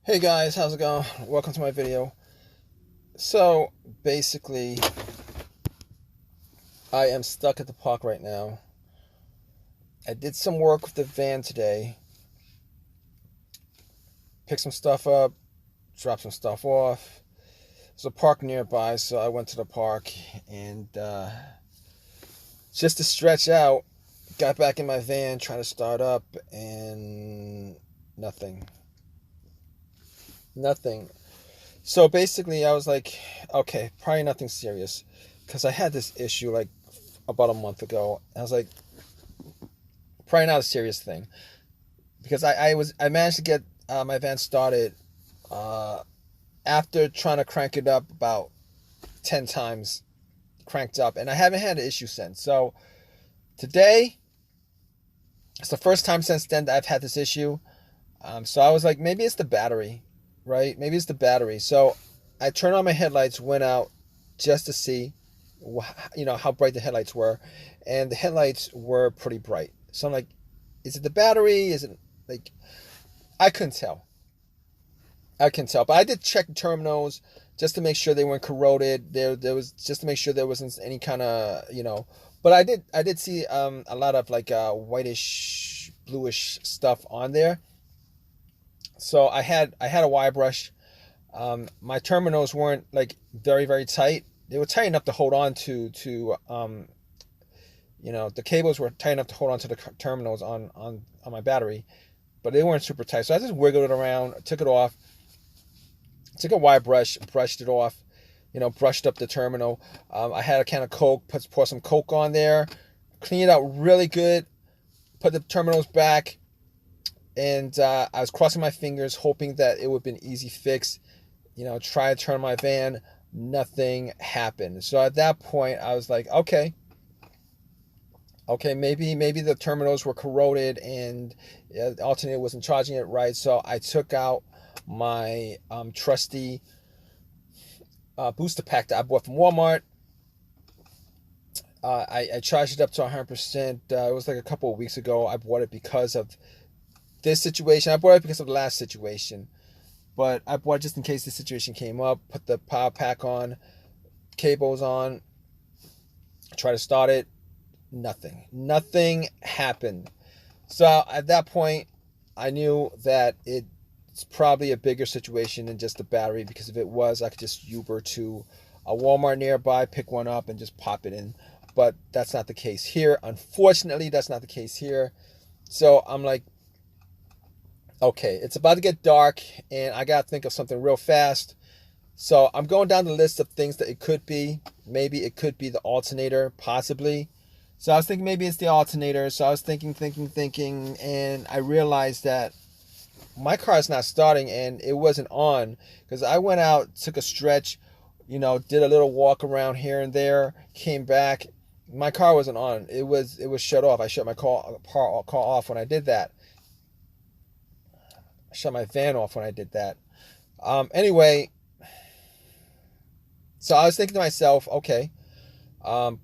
Hey guys, how's it going? Welcome to my video. So basically, I am stuck at the park right now. I did some work with the van today, picked some stuff up, dropped some stuff off. There's a park nearby, so I went to the park and just to stretch out, got back in my van, trying to start up, and nothing. Nothing. So basically, I was like, okay, probably nothing serious. Because I had this issue like about a month ago. I was like, probably not a serious thing. Because I managed to get my van started uh, after trying to crank it up about 10 times, cranked up. And I haven't had an issue since. So today, it's the first time since then that I've had this issue. So I was like, maybe it's the battery, right? Maybe it's the battery. So I turned on my headlights, went out just to see, how bright the headlights were, and the headlights were pretty bright. So I'm like, is it the battery? Is it like I couldn't tell. I can tell, but I did check the terminals just to make sure they weren't corroded. There was just to make sure there wasn't any kind of. But I did see a lot of like whitish, bluish stuff on there. So I had a wire brush. My terminals weren't like very very tight. They were tight enough to hold on to the cables were tight enough to hold on to the terminals on my battery, but they weren't super tight. So I just wiggled it around, took it off, took a wire brush, brushed it off, brushed up the terminal. I had a can of Coke, pour some Coke on there, clean it out really good, put the terminals back, and I was crossing my fingers, hoping that it would be an easy fix. Try to turn my van. Nothing happened. So at that point, I was like, okay, maybe the terminals were corroded and the alternator wasn't charging it right. So I took out my trusty booster pack that I bought from Walmart. I charged it up to 100%. It was like a couple of weeks ago. I bought it because of this situation. I bought it because of the last situation. But I bought it just in case this situation came up. Put the power pack on, cables on, try to start it. Nothing happened. So at that point, I knew that it's probably a bigger situation than just the battery, because if it was, I could just Uber to a Walmart nearby, pick one up, and just pop it in. But that's not the case here. Unfortunately, that's not the case here. So I'm like, okay, it's about to get dark, and I got to think of something real fast. So I'm going down the list of things that it could be. Maybe it could be the alternator, possibly. So I was thinking maybe it's the alternator. So I was thinking, and I realized that my car is not starting, and it wasn't on, because I went out, took a stretch, did a little walk around here and there, came back. My car wasn't on. It was shut off. I shut my car off when I did that. I shut my van off when I did that. Anyway, so I was thinking to myself, okay, it's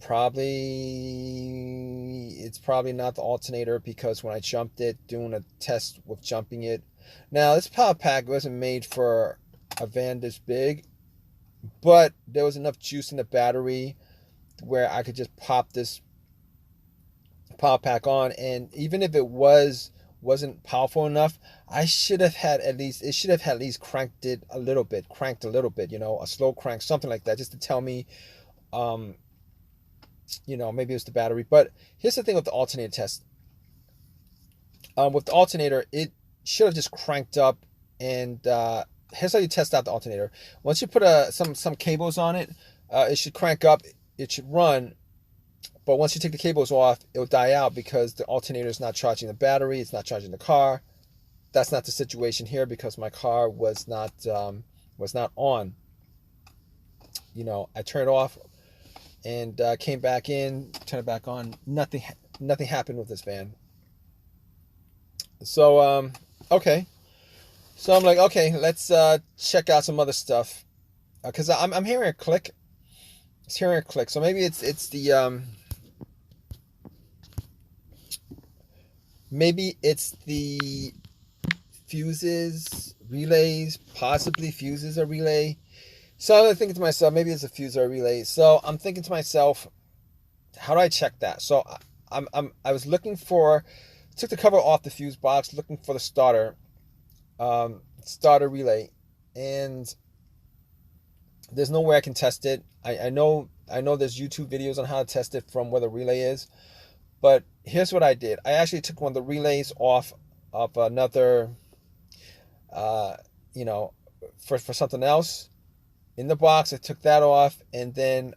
probably not the alternator, because when I jumped it, doing a test with jumping it. Now, this power pack wasn't made for a van this big, but there was enough juice in the battery where I could just pop this power pack on, and even if it wasn't powerful enough, it should have at least cranked a little bit, a slow crank, something like that, just to tell me, maybe it was the battery. But here's the thing with the alternator test. With the alternator, it should have just cranked up, and here's how you test out the alternator. Once you put some cables on it, it should crank up, it should run. But once you take the cables off, it'll die out, because the alternator is not charging the battery, it's not charging the car. That's not the situation here, because my car was not on. I turned it off and came back in, turned it back on. Nothing happened with this van. So okay. So I'm like, okay, let's check out some other stuff, because I'm hearing a click. It's hearing a click. So maybe it's the fuses, relays, possibly fuses or relay. So I'm thinking to myself, maybe it's a fuse or a relay. So I'm thinking to myself, how do I check that? So I was looking for, took the cover off the fuse box, looking for the starter relay, and there's no way I can test it. I know there's YouTube videos on how to test it from where the relay is, but here's what I did. I actually took one of the relays off of another, for something else in the box. I took that off, and then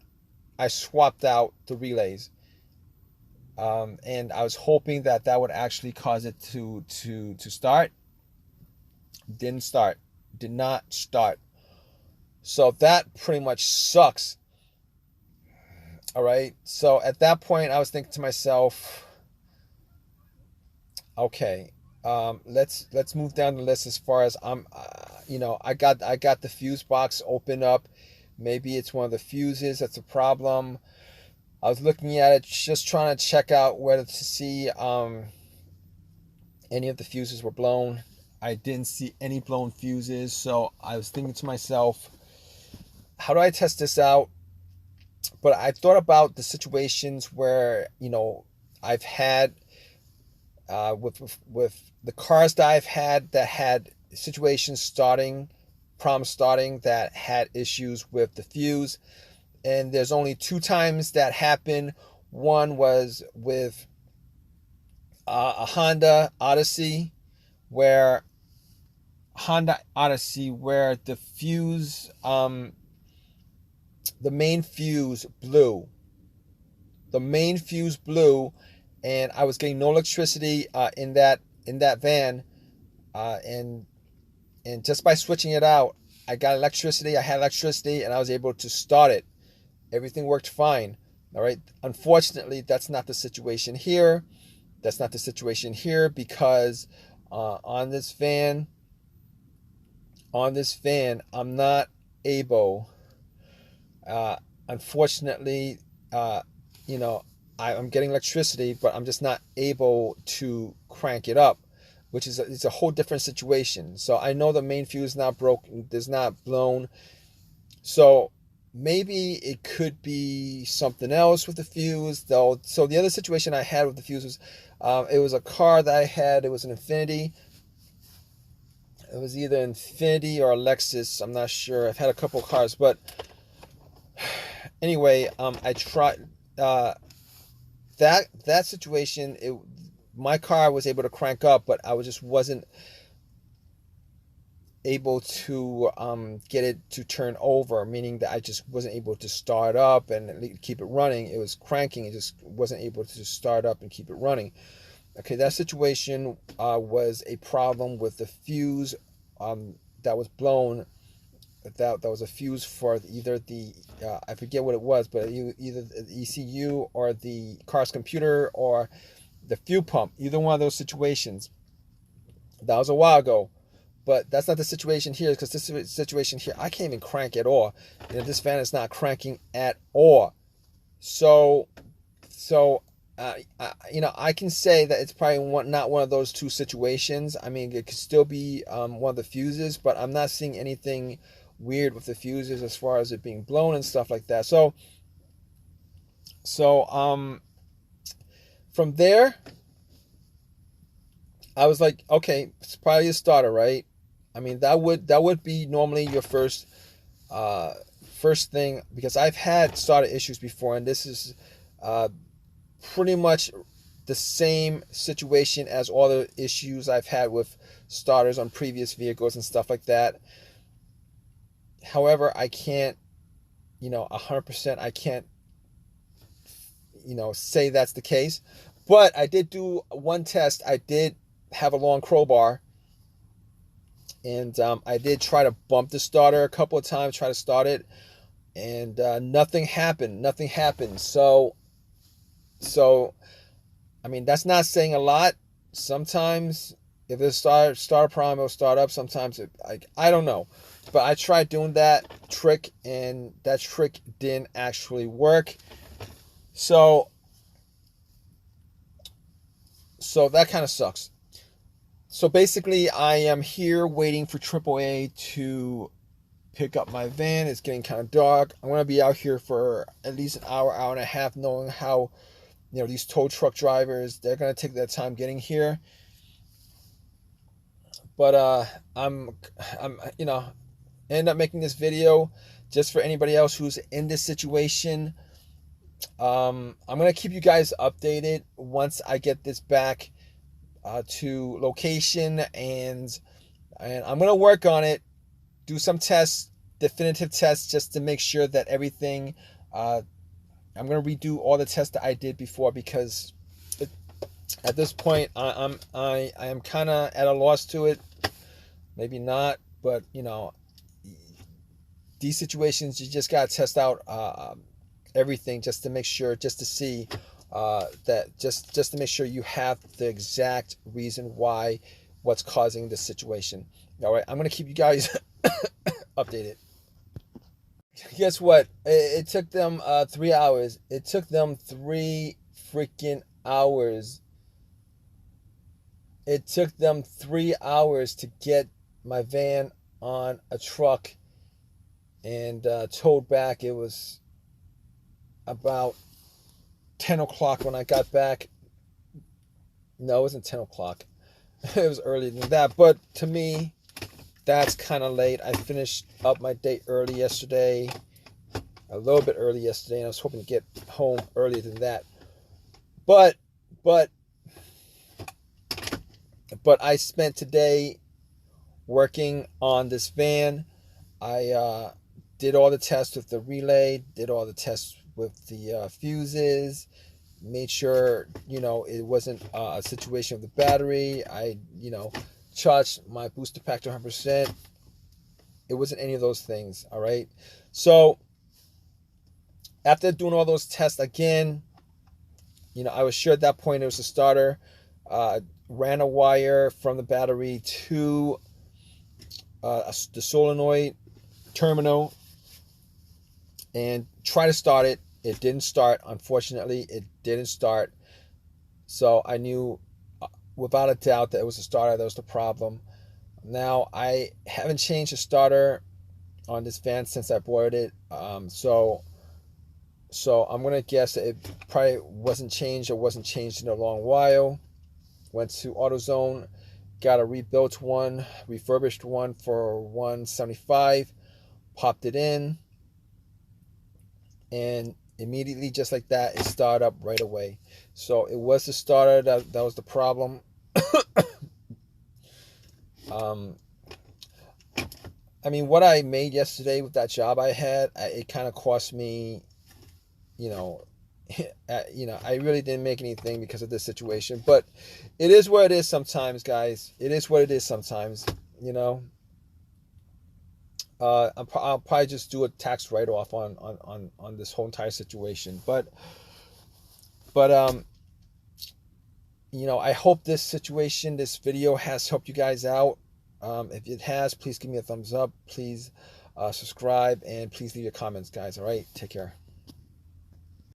I swapped out the relays. And I was hoping that would actually cause it to start. Didn't start. Did not start. So that pretty much sucks. All right. So at that point, I was thinking to myself, okay, let's move down the list as far as I got the fuse box open up. Maybe it's one of the fuses that's a problem. I was looking at it, just trying to check out whether to see any of the fuses were blown. I didn't see any blown fuses, so I was thinking to myself, how do I test this out? But I thought about the situations where, I've had with the cars that I've had that had situations problems starting that had issues with the fuse. And there's only 2 times that happened. One was with a Honda Odyssey, where the fuse, the main fuse blew. The main fuse blew, and I was getting no electricity in that van, and just by switching it out, I got electricity. I had electricity, and I was able to start it. Everything worked fine. All right. Unfortunately, that's not the situation here. That's not the situation here because on this van, I'm not able. Unfortunately, I'm getting electricity, but I'm just not able to crank it up, which is it's a whole different situation. So I know the main fuse is not broken, is not blown. So maybe it could be something else with the fuse, though. So the other situation I had with the fuse was, it was a car that I had. It was an Infiniti. It was either Infiniti or a Lexus. I'm not sure. I've had a couple of cars, but anyway, I tried that situation. My car was able to crank up, but I wasn't able to get it to turn over, meaning that I just wasn't able to start up and keep it running. It was cranking. It just wasn't able to start up and keep it running. Okay, that situation was a problem with the fuse that was blown. That was a fuse for either the I forget what it was, but either the ECU or the car's computer or the fuel pump. Either one of those situations. That was a while ago. But that's not the situation here, because this situation here, I can't even crank at all. This fan is not cranking at all. So I can say that it's probably not one of those 2 situations. I mean, it could still be one of the fuses, but I'm not seeing anything weird with the fuses as far as it being blown and stuff like that. So from there, I was like, okay, it's probably a starter, right? I mean, that would be normally your first thing, because I've had starter issues before, and this is pretty much the same situation as all the issues I've had with starters on previous vehicles and stuff like that. However, I can't, 100%, I can't, say that's the case. But I did do one test. I did have a long crowbar, and I did try to bump the starter a couple of times, try to start it, and nothing happened. So I mean, that's not saying a lot. Sometimes if it's starter problem, it'll start up. Sometimes I don't know. But I tried doing that trick, and that trick didn't actually work. So that kind of sucks. So basically, I am here waiting for AAA to pick up my van. It's getting kind of dark. I'm going to be out here for at least an hour, hour and a half, knowing how, these tow truck drivers, they're going to take their time getting here. But I'm end up making this video just for anybody else who's in this situation. I'm going to keep you guys updated once I get this back to location, and I'm going to work on it, do some tests, definitive tests, just to make sure that everything, I'm going to redo all the tests that I did before, because at this point I am kind of at a loss to it. Maybe not, but these situations, you just got to test out everything, just to make sure, just to see that just to make sure you have the exact reason why, what's causing this situation. All right, I'm going to keep you guys updated. Guess what? It took them 3 hours. It took them 3 freaking hours. It took them 3 hours to get my van on a truck and towed back. It was about 10 o'clock when I got back. No, it wasn't 10 o'clock. It was earlier than that. But to me, that's kind of late. I finished up my day early yesterday. A little bit early yesterday. And I was hoping to get home earlier than that. But I spent today working on this van. I did all the tests with the relay, did all the tests with the fuses, made sure, it wasn't a situation of the battery. I, charged my booster pack to 100%. It wasn't any of those things, all right? So after doing all those tests again, I was sure at that point it was a starter. Ran a wire from the battery to the solenoid terminal and try to start it. It didn't start. Unfortunately, it didn't start. So I knew without a doubt that it was the starter that was the problem. Now, I haven't changed the starter on this van since I bought it. So I'm going to guess that it probably wasn't changed, or wasn't changed in a long while. Went to AutoZone, got a rebuilt one, refurbished one for $175, popped it in, and immediately, just like that, it started up right away. So it was the starter that was the problem. I mean, what I made yesterday with that job I had, it kind of cost me, I really didn't make anything because of this situation. But it is what it is sometimes, guys. It is what it is sometimes, I'll probably just do a tax write-off on this whole entire situation. But I hope this video has helped you guys out. If it has, please give me a thumbs up. Please subscribe, and please leave your comments, guys. All right, take care.